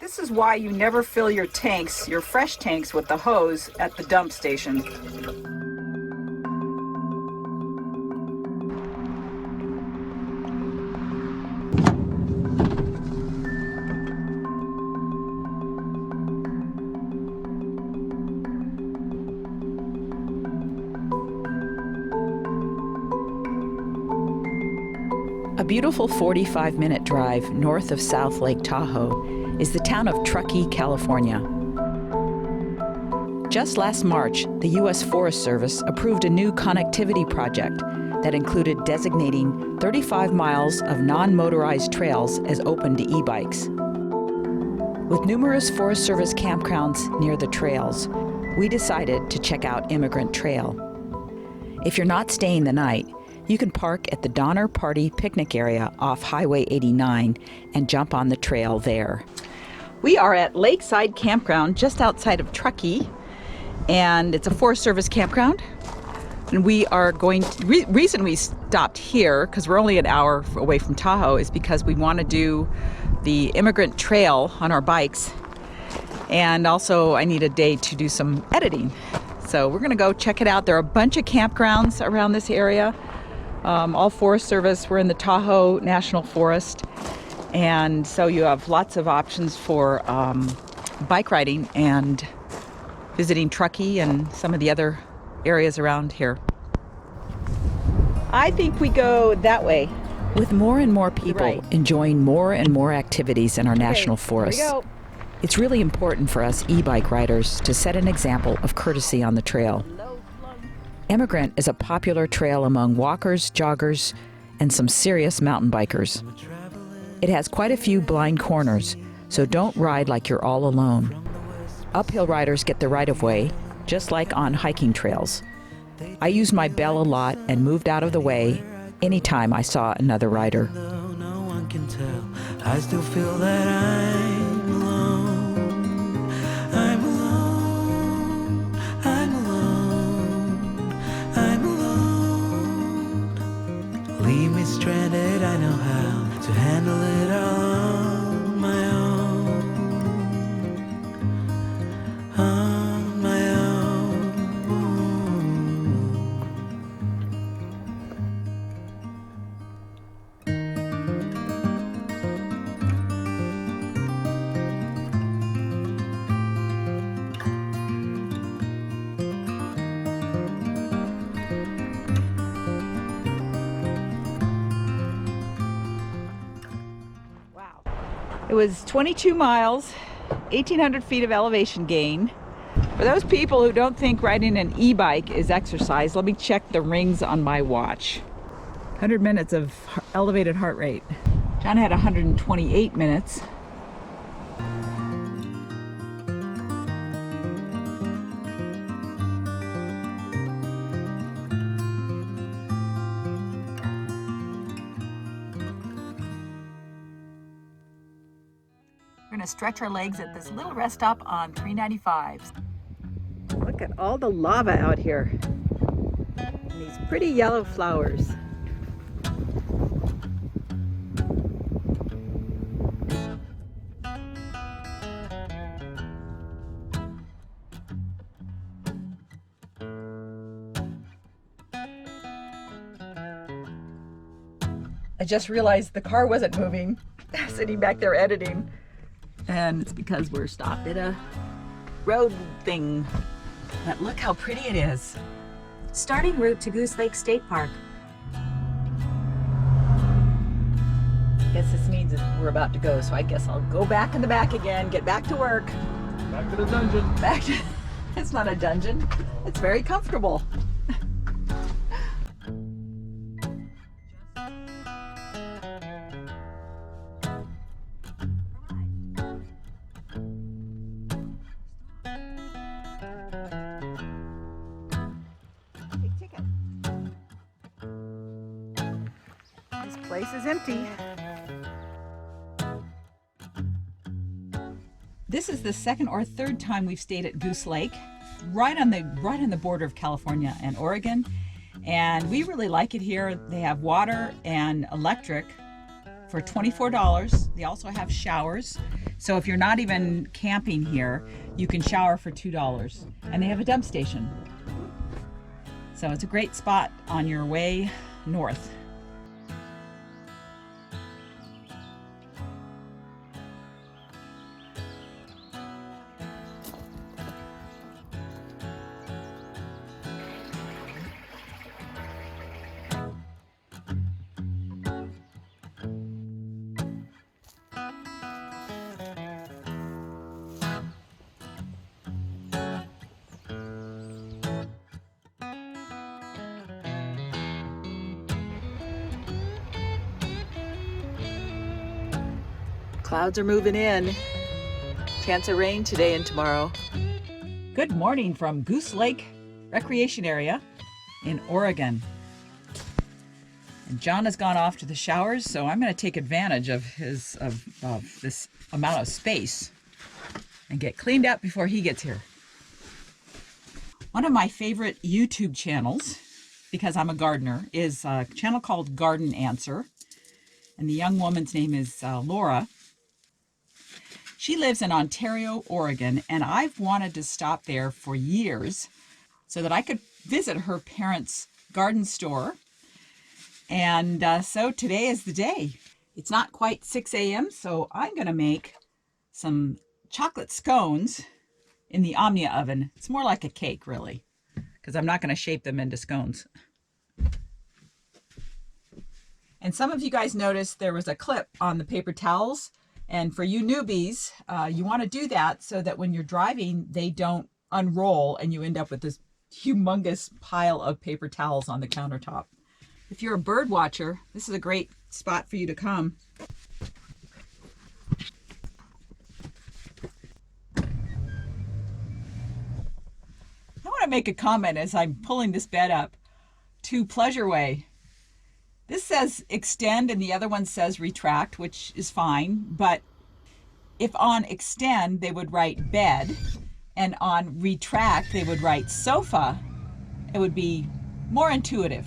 This is why you never fill your tanks, your fresh tanks, with the hose at the dump station. A beautiful 45-minute drive north of South Lake Tahoe is the town of Truckee, California. Just last March, the U.S. Forest Service approved a new connectivity project that included designating 35 miles of non-motorized trails as open to e-bikes. With numerous Forest Service campgrounds near the trails, we decided to check out Immigrant Trail. If you're not staying the night, you can park at the Donner Party picnic area off Highway 89 and jump on the trail there. We are at Lakeside Campground just outside of Truckee, and it's a Forest Service campground. And we are going to, reason we stopped here, because we're only an hour away from Tahoe, is because we want to do the Immigrant Trail on our bikes. And also I need a day to do some editing. So we're gonna go check it out. There are a bunch of campgrounds around this area. All Forest Service. We're in the Tahoe National Forest, and so you have lots of options for bike riding and visiting Truckee and some of the other areas around here. I think we go that way. With more and more people enjoying more and more activities in our national forests, it's really important for us e-bike riders to set an example of courtesy on the trail. Emigrant is a popular trail among walkers, joggers, and some serious mountain bikers. It has quite a few blind corners, so don't ride like you're all alone. Uphill riders get the right-of-way, just like on hiking trails. I used my bell a lot and moved out of the way anytime I saw another rider. No one can tell. I still feel that I'm alone. I'm alone. I'm alone. I'm alone. Leave me stranded. I know how to handle it all on my own. On my own. It was 22 miles, 1,800 feet of elevation gain. For those people who don't think riding an e-bike is exercise, let me check the rings on my watch. 100 minutes of elevated heart rate. John had 128 minutes. We're going to stretch our legs at this little rest stop on 395. Look at all the lava out here and these pretty yellow flowers. I just realized the car wasn't moving, sitting back there editing. And it's because we're stopped at a road thing. But look how pretty it is. Starting route to Goose Lake State Park. I guess this means that we're about to go, so I guess I'll go back in the back again, get back to work. Back to the dungeon. Back to, it's not a dungeon. It's very comfortable. This place is empty. This is the second or third time we've stayed at Goose Lake, right on the border of California and Oregon, and we really like it here. They have water and electric for $24. They also have showers. So if you're not even camping here, you can shower for $2. And they have a dump station. So it's a great spot on your way north. Clouds are moving in. Chance of rain today and tomorrow. Good morning from Goose Lake Recreation Area in Oregon. And John has gone off to the showers, so I'm going to take advantage of this amount of space and get cleaned up before he gets here. One of my favorite YouTube channels, because I'm a gardener, is a channel called Garden Answer. And the young woman's name is Laura. She lives in Ontario, Oregon, and I've wanted to stop there for years so that I could visit her parents' garden store. And so today is the day. It's not quite 6 a.m., so I'm going to make some chocolate scones in the Omnia Oven. It's more like a cake, really, because I'm not going to shape them into scones. And some of you guys noticed there was a clip on the paper towels. And for you newbies, you want to do that so that when you're driving, they don't unroll and you end up with this humongous pile of paper towels on the countertop. If you're a bird watcher, this is a great spot for you to come. I want to make a comment as I'm pulling this bed up to Pleasure Way. This says extend and the other one says retract, which is fine. But if on extend, they would write bed, and on retract, they would write sofa, it would be more intuitive.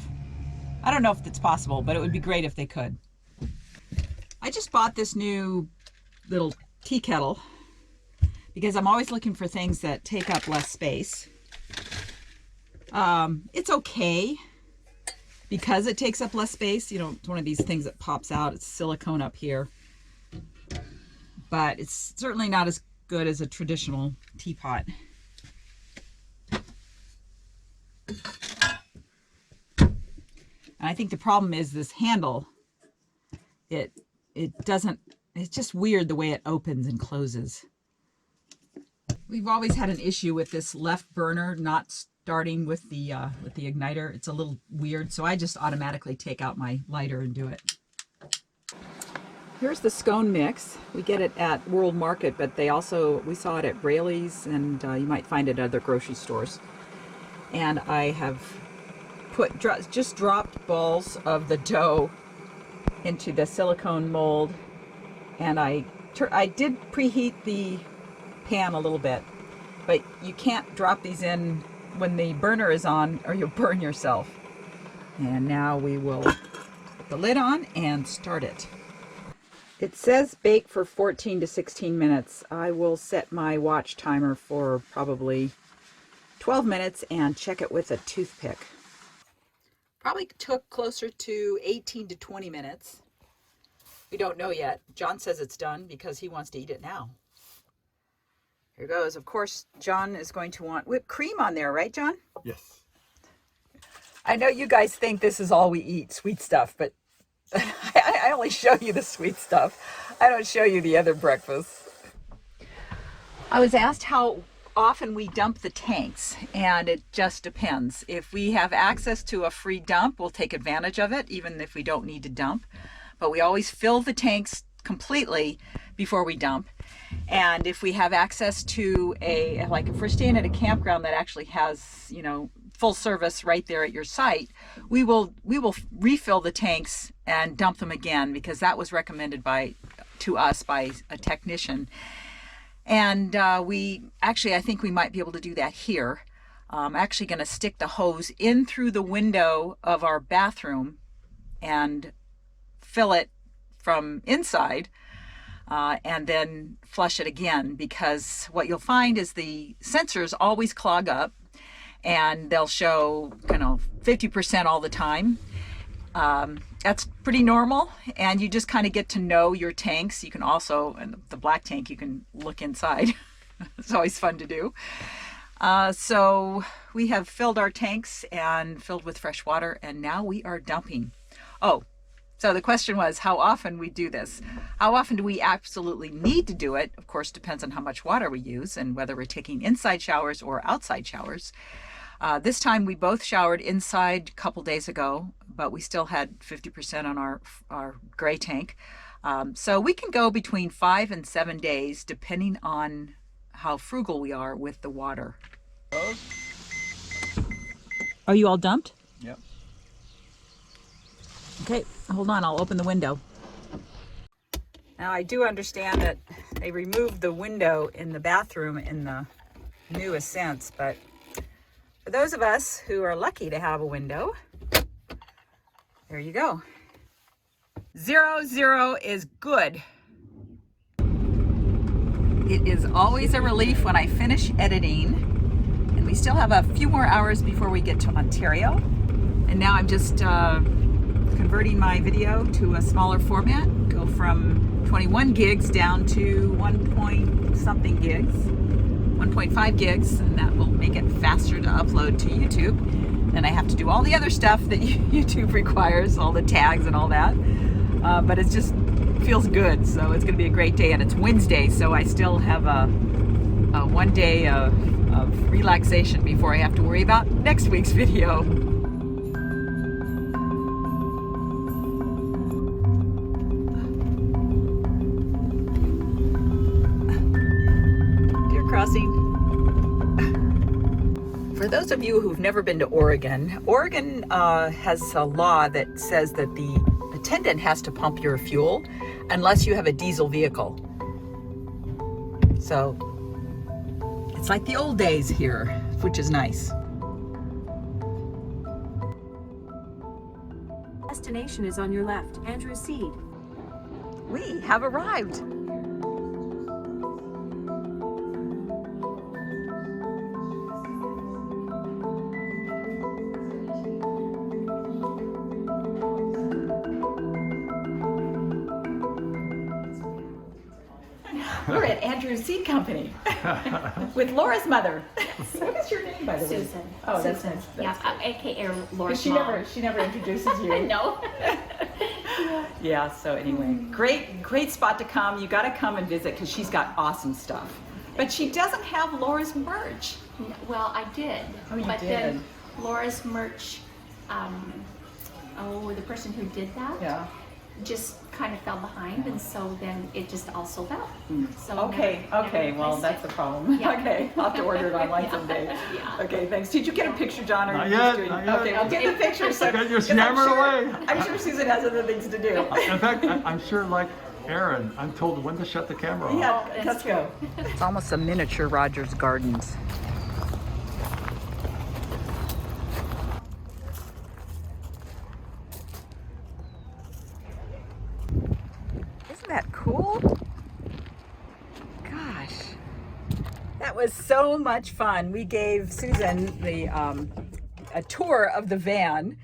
I don't know if it's possible, but it would be great if they could. I just bought this new little tea kettle because I'm always looking for things that take up less space. It's okay. Because it takes up less space, you know, it's one of these things that pops out. It's silicone up here. But it's certainly not as good as a traditional teapot. And I think the problem is this handle. It doesn't, it's just weird the way it opens and closes. We've always had an issue with this left burner not starting with the igniter. It's a little weird, so I just automatically take out my lighter and do it. Here's the scone mix. We get it at World Market, but we saw it at Raley's, and you might find it at other grocery stores. And I have just dropped balls of the dough into the silicone mold, and I did preheat the pan a little bit, but you can't drop these in when the burner is on or you'll burn yourself. And now we will put the lid on and start it. It says bake for 14 to 16 minutes. I will set my watch timer for probably 12 minutes and check it with a toothpick. Probably took closer to 18 to 20 minutes. We don't know yet. John says it's done because he wants to eat it now. Here goes. Of course, John is going to want whipped cream on there, right, John? Yes. I know you guys think this is all we eat, sweet stuff, but I only show you the sweet stuff. I don't show you the other breakfasts. I was asked how often we dump the tanks, and it just depends. If we have access to a free dump, we'll take advantage of it, even if we don't need to dump. But we always fill the tanks completely before we dump. And if we have access to like if we're staying at a campground that actually has, you know, full service right there at your site, we will refill the tanks and dump them again, because that was recommended to us by a technician. And I think we might be able to do that here. I'm actually going to stick the hose in through the window of our bathroom and fill it from inside. and then flush it again, because what you'll find is the sensors always clog up and they'll show 50% all the time. That's pretty normal, and you just kind of get to know your tanks. You can also, in the black tank, you can look inside. It's always fun to do. So we have filled our tanks and filled with fresh water, and now we are dumping. Oh, so the question was how often we do this. How often do we absolutely need to do it? Of course, depends on how much water we use and whether we're taking inside showers or outside showers. This time we both showered inside a couple days ago, but we still had 50% on our gray tank. So we can go between 5 and 7 days depending on how frugal we are with the water. Are you all dumped? Yep. Okay, hold on, I'll open the window. Now I do understand that they removed the window in the bathroom in the new Ascents, but for those of us who are lucky to have a window, there you go. 0 is good. It is always a relief when I finish editing, and we still have a few more hours before we get to Ontario. And now I'm just converting my video to a smaller format, go from 21 gigs down to 1.something gigs. 1.5 gigs, and that will make it faster to upload to YouTube. Then I have to do all the other stuff that YouTube requires, all the tags and all that. But it just feels good, so it's going to be a great day, and it's Wednesday, so I still have a 1 day of relaxation before I have to worry about next week's video. Crossing. For those of you who've never been to Oregon, Oregon has a law that says that the attendant has to pump your fuel unless you have a diesel vehicle. So it's like the old days here, which is nice. Destination is on your left. Andrew Seed. We have arrived. We're at Andrew's Seed Company with Laura's mother. What is your name, by the way? Susan. Oh, that's Susan. nice. Yeah, AKA Laura's She mom. never introduces you. No. Yeah. So anyway, great spot to come. You got to come and visit because she's got awesome stuff. But she doesn't have Laura's merch. Well, I did. Oh, you but did. then Laura's merch, the person who did that Yeah. just kind of fell behind, and so then it just all sold out. So Okay. never Well, replaced that's it. the problem. Yeah. Okay. I'll have to order it online Yeah. someday. Yeah. Okay. Thanks. Did you get a picture, John? Or Not you just yet, doing- not yet. Okay. I'll get the picture. So You're 'cause I'm yammering sure- away. I'm sure Susan has other things to do. In fact, I'm sure, like Aaron, I'm told when to shut the camera off. Yeah, that's let's go. It's almost a miniature Rogers Gardens. Isn't that cool? Gosh, that was so much fun. We gave Susan a tour of the van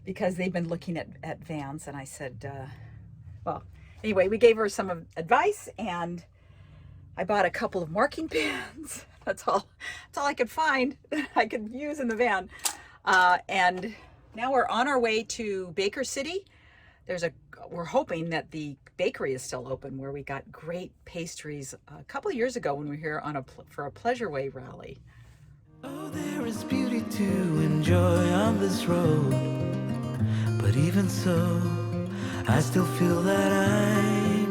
because they've been looking at vans, and I said, well, anyway, we gave her some advice, and I bought a couple of marking pens. That's all I could find that I could use in the van. And now we're on our way to Baker City. We're hoping that the bakery is still open, where we got great pastries a couple of years ago when we were here for a Pleasure Way rally. Oh, there is beauty to enjoy on this road, but even so, I still feel that I'm